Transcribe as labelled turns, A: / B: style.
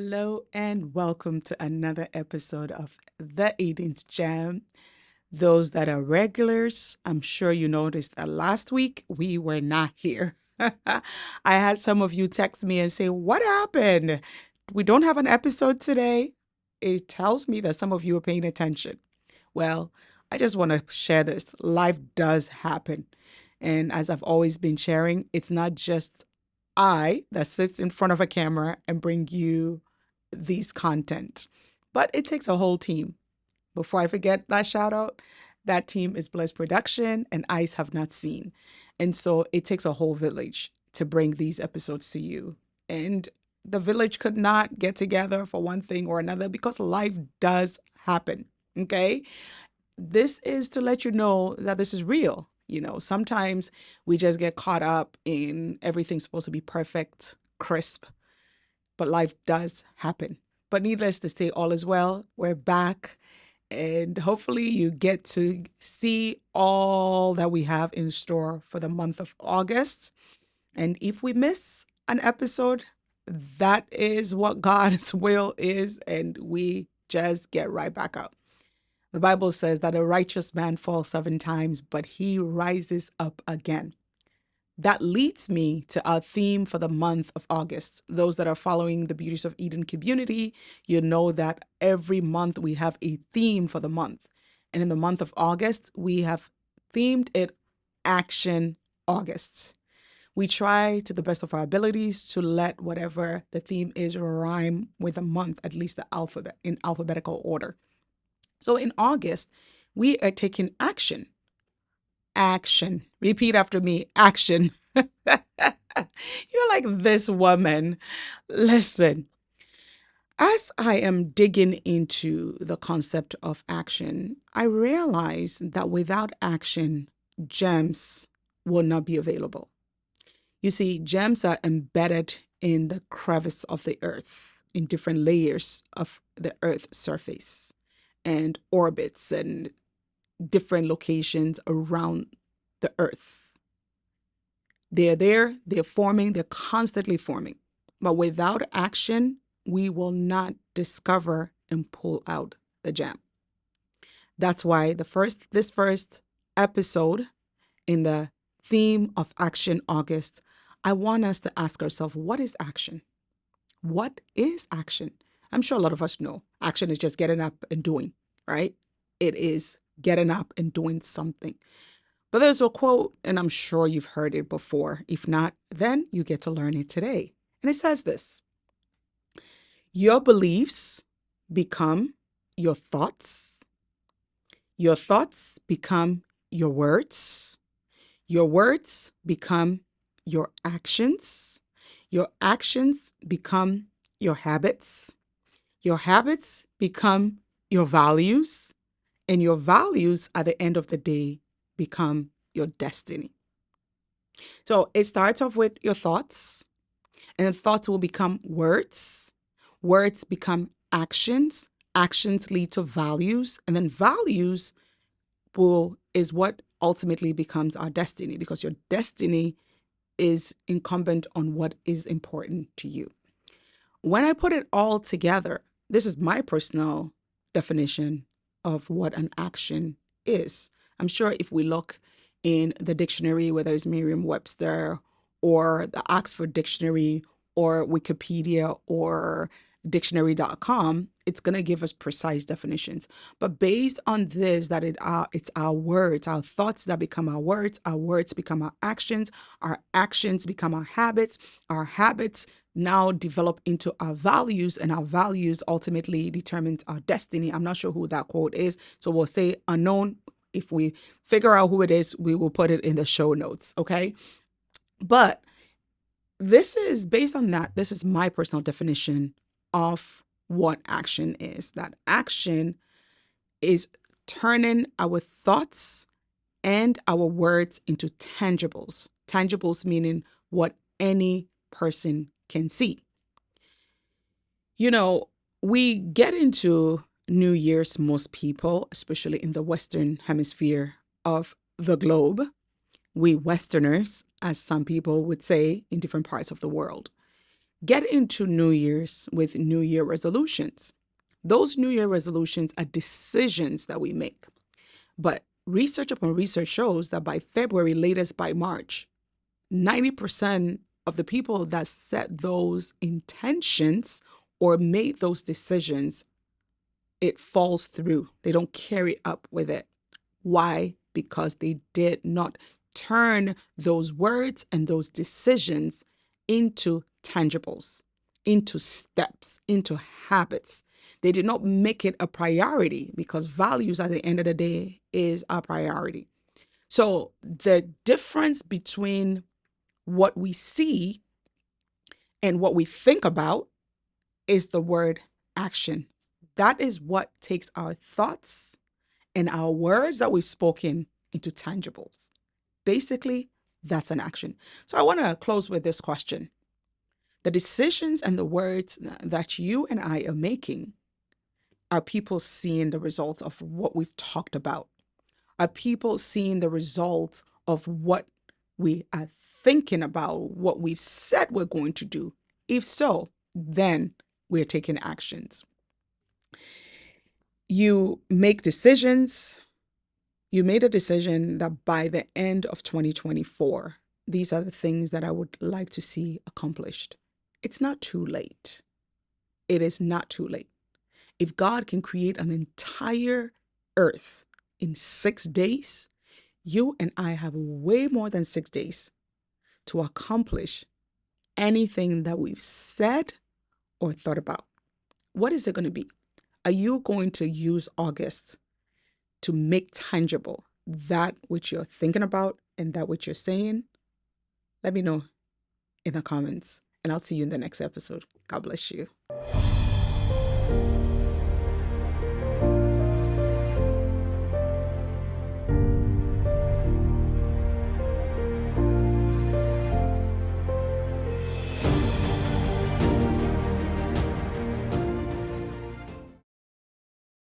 A: Hello and welcome to another episode of The Eden's Jam. Those that are regulars, I'm sure you noticed that last week we were not here. I had some of you text me and say, "What happened? We don't have an episode today." It tells me that some of you are paying attention. Well, I just want to share this. Life does happen. And as I've always been sharing, it's not just I that sits in front of a camera and bring you these content, but it takes a whole team. Before I forget that shout out, that team is Bliss Production and Eyes Have Not Seen. And so it takes a whole village to bring these episodes to you. And the village could not get together for one thing or another because life does happen. Okay. This is to let you know that this is real. Sometimes we just get caught up in everything supposed to be perfect, crisp, but life does happen. But needless to say, all is well. We're back, and hopefully, you get to see all that we have in store for the month of August. And if we miss an episode, that is what God's will is, and we just get right back up. The Bible says that a righteous man falls 7 times, but he rises up again. That leads me to our theme for the month of August. Those that are following the Beauties of Eden community, you know that every month we have a theme for the month. And in the month of August, we have themed it Action August. We try to the best of our abilities to let whatever the theme is rhyme with the month, at least the alphabet in alphabetical order. So in August, we are taking action. Action. Repeat after me. Action. You're like this woman. Listen, as I am digging into the concept of action, I realize that without action, gems will not be available. You see, gems are embedded in the crevice of the earth, in different layers of the earth's surface and orbits and different locations around the earth. They're there, they're forming, they're constantly forming. But without action, we will not discover and pull out the gem. That's why this first episode in the theme of Action August, I want us to ask ourselves, what is action? What is action? I'm sure a lot of us know action is just getting up and doing, right? It is getting up and doing something. But there's a quote, and I'm sure you've heard it before. If not, then you get to learn it today. And it says this: your beliefs become your thoughts become your words become your actions become your habits become your values, and your values at the end of the day become your destiny. So it starts off with your thoughts, and then thoughts will become words. Words become actions. Actions lead to values, and then values will is what ultimately becomes our destiny, because your destiny is incumbent on what is important to you. When I put it all together, this is my personal definition of what an action is. I'm sure if we look in the dictionary, whether it's Merriam-Webster or the Oxford Dictionary or Wikipedia or dictionary.com, it's going to give us precise definitions. But based on this, that it's our words, our thoughts that become our words become our actions become our habits now develop into our values, and our values ultimately determines our destiny. I'm not sure who that quote is, so we'll say unknown. If we figure out who it is, we will put it in the show notes, okay? But this is based on that. This is my personal definition of what action is. That action is turning our thoughts and our words into tangibles. Tangibles meaning what any person can see. You know, we get into New Year's, most people, especially in the Western hemisphere of the globe, we Westerners, as some people would say in different parts of the world, Get into New Year's with New Year resolutions. Those New Year resolutions are decisions that we make. But research upon research shows that by February, latest by March, 90% of the people that set those intentions or made those decisions, it falls through. They don't carry up with it. Why? Because they did not turn those words and those decisions into tangibles, into steps, into habits. They did not make it a priority, because values at the end of the day is a priority. So the difference between what we see and what we think about is the word action. That is what takes our thoughts and our words that we've spoken into tangibles. Basically, that's an action. So I want to close with this question. The decisions and the words that you and I are making, are people seeing the results of what we've talked about? Are people seeing the results of what we are thinking about, what we've said we're going to do? If so, then we're taking actions. You make decisions. You made a decision that by the end of 2024, these are the things that I would like to see accomplished. It's not too late. It is not too late. If God can create an entire earth in 6 days, you and I have way more than 6 days to accomplish anything that we've said or thought about. What is it going to be? Are you going to use August to make tangible that which you're thinking about and that which you're saying? Let me know in the comments, and I'll see you in the next episode. God bless you.